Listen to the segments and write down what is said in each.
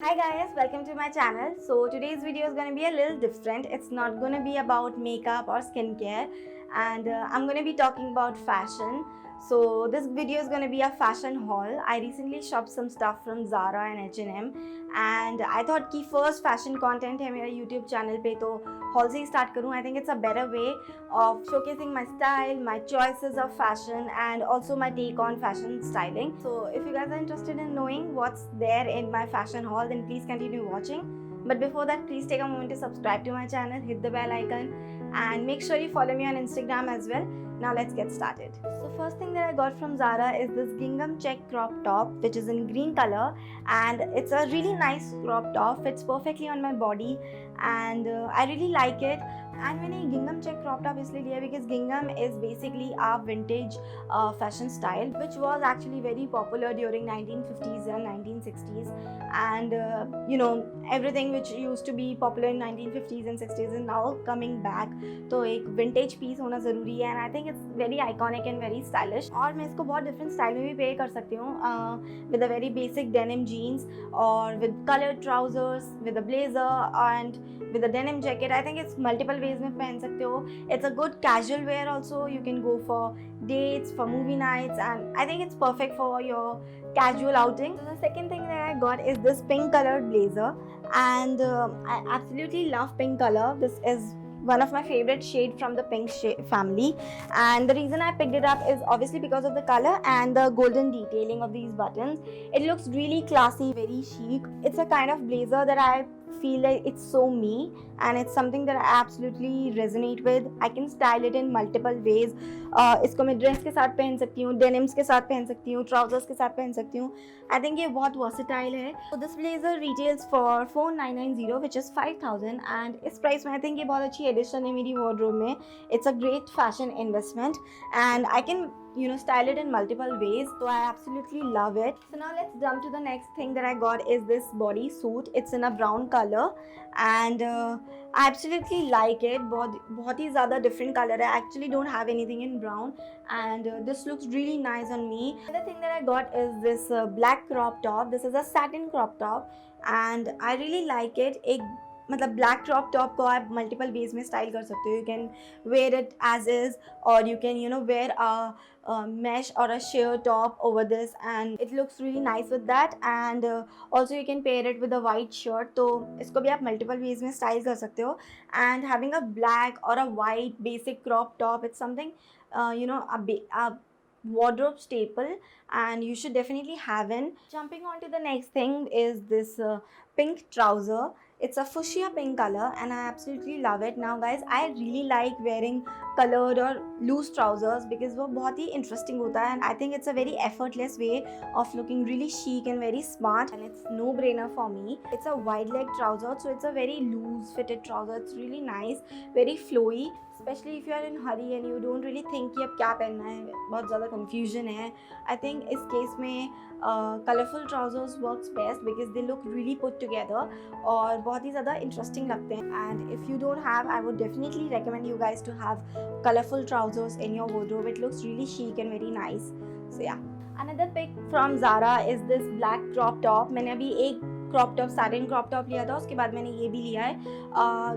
Hi guys, welcome to my channel. So today's video is going to be a little different. It's not going to be about makeup or skincare, and I'm going to be talking about fashion. So this video is going to be a fashion haul. I recently shopped some stuff from ZARA and H&M, and I thought कि first fashion content है मेरा YouTube channel पे, तो haul से ही start करूँ. I think it's a better way of showcasing my style, my choices of fashion, and also my take on fashion styling. So if you guys are interested in knowing what's there in my fashion haul, then please continue watching. But before that, please take a moment to subscribe to my channel, hit the bell icon, and make sure you follow me on Instagram as well. Now let's get started. So first thing that I got from Zara is this gingham check crop top, which is in green color, and it's a really nice crop top, fits perfectly on my body, and I really like it. And मैंने gingham check crop top इसलिए लिया because gingham is basically a vintage fashion style which was actually very popular during 1950s and 1960s, and everything which used to be popular in 1950s and 60s is now coming back. तो एक vintage piece होना ज़रूरी है, and I think it's very iconic and very stylish. और मैं इसको बहुत different style में भी pair कर सकती हूँ, with a very basic denim jeans or with colored trousers, with a blazer and with a denim jacket. I think it's multiple ways में पहन सकते हो. It's a good casual wear also. You can go for dates, for movie nights, and I think it's perfect for your casual outing. So the second thing that I got is this pink colored blazer, and I absolutely love pink color. This is one of my favorite shade from the pink family, and the reason I picked it up is obviously because of the color and the golden detailing of these buttons. It looks really classy, very chic. It's a kind of blazer that I feel like it's so me, and it's something that I absolutely resonate with. I can style it in multiple ways. इसको मैं dress के साथ पहन सकती हूँ, denims के साथ पहन सकती हूँ, ट्राउजर्स के साथ पहन सकती हूँ. I think ये बहुत versatile है. So this blazer retails for 4990, which is 5000, and इस price में I think ये बहुत अच्छी addition है मेरी wardrobe में. It's a great fashion investment, and I can style it in multiple ways, so I absolutely love it. So now let's jump to the next thing that I got is this body suit. It's in a brown color, and I absolutely like it. बहुत ही ज़्यादा different color है. I actually don't have anything in brown, and this looks really nice on me. Another thing that I got is this black crop top. This is a satin crop top, and I really like it. एक मतलब black crop top को आप multiple ways में style कर सकते हो. You can wear it as is, और you can wear a mesh or a sheer top over this, and it looks really nice with that. And also you can pair it with a white shirt, तो इसको भी आप multiple ways में style कर सकते हो. And having a black or a white basic crop top, it's something a wardrobe staple, and you should definitely have in. Jumping on to the next thing is this pink trouser. It's a fuchsia pink color, and I absolutely love it. Now guys, I really like wearing colored or loose trousers because वो बहुत ही interesting होता है, and I think it's a very effortless way of looking really chic and very smart, and it's no brainer for me. It's a wide leg trouser, so it's a very loose fitted trouser. It's really nice, very flowy, especially if you are in hurry and you don't really think कि अब क्या पहनना है, बहुत ज़्यादा confusion है. I think इस case में colorful trousers works best because they look really put together और बहुत ही ज़्यादा interesting लगते हैं. And if you don't have, I would definitely recommend you guys to have colorful trousers in your wardrobe. It looks really chic and very nice. So yeah. Another pick from Zara is this black crop top. मैंने अभी एक crop top, satin crop top लिया था, उसके बाद मैंने ये भी लिया है.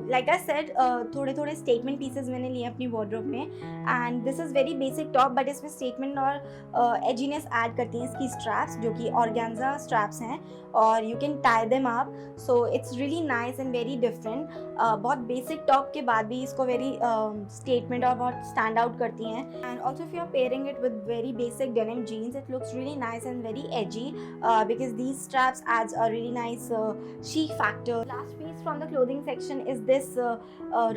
लाइक आई सेड, थोड़े थोड़े स्टेटमेंट पीसेस मैंने लिए अपनी वॉर्डरोब में, and this is very basic top, but इसमें स्टेटमेंट और एजीनेस ऐड करती हैं इसकी स्ट्रैप्स, जो कि ऑर्गेन्जा स्ट्रैप्स हैं, और you can tie them up. So it's really nice and very different. बहुत बेसिक टॉप के बाद भी इसको वेरी स्टेटमेंट और बहुत स्टैंड आउट करती हैं. And also if you are pairing it with very basic denim jeans, it looks really nice and very edgy because these straps adds a really nice chic factor. Last piece from the clothing section is this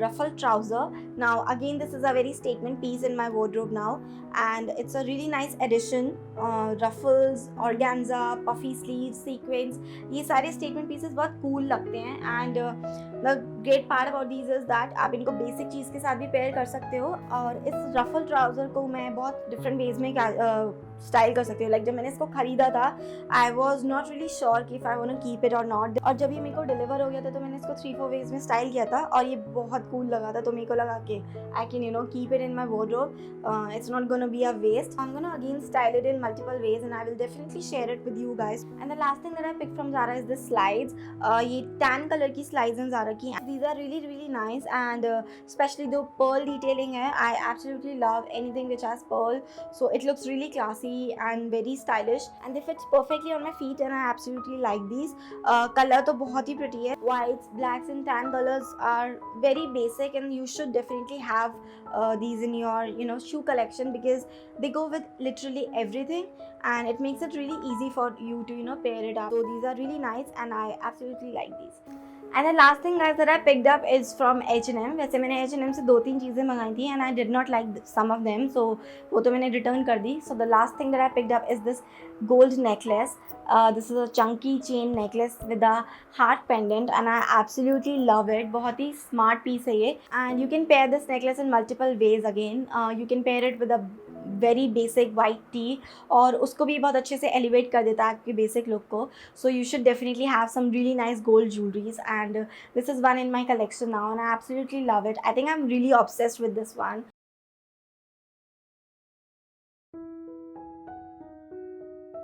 ruffle trouser. Now again, this is a very statement piece in my wardrobe now, and it's a really nice addition. Ruffles, organza, puffy sleeves, sequins, ये सारे statement pieces बहुत cool लगते हैं. And the great part about these is that आप इनको basic चीज़ के साथ भी pair कर सकते हो. और इस ruffle trouser को मैं बहुत different ways में स्टाइल कर सकते हो. लाइक जब मैंने इसको खरीदा था I was not really sure कि if I want to keep it और नॉट. और जब ये मेरे को डिलीवर हो गया था तो मैंने इसको 3-4 वेज में स्टाइल किया था और ये बहुत कूल लगा था. तो मेरे को लगा कि I can keep it in my wardrobe. It's not gonna be a waste. I'm gonna again style it in multiple ways and I will definitely share it with you guys. And the last thing that I picked from Zara is this slides. ये tan color की slides हैं Zara की. These are really nice and especially the pearl detailing है. I absolutely love anything which has pearl. So it looks really classy and very stylish and they fit perfectly on my feet and I absolutely like these. Color तो बहुत ही pretty है. Whites, blacks and tan colors are very basic and you should definitely have these in your shoe collection because they go with literally everything and it makes it really easy for you to pair it up. So these are really nice and I absolutely like these. And the last thing guys that I picked up is from H&M. वैसे मैंने H&M से 2-3 चीज़ें मंगाई थी and I did not like some of them, so वो तो मैंने return कर दी. So the last thing that I picked up is this gold necklace. This is a chunky chain necklace with a heart pendant and I absolutely love it. बहुत ही smart piece है ये and you can pair this necklace in multiple ways again. You can pair it with a very basic white tee और उसको भी बहुत अच्छे से elevate कर देता है आपके basic look को. So you should definitely have some really nice gold jewelries and this is one in my collection now and I absolutely love it. I think I'm really obsessed with this one.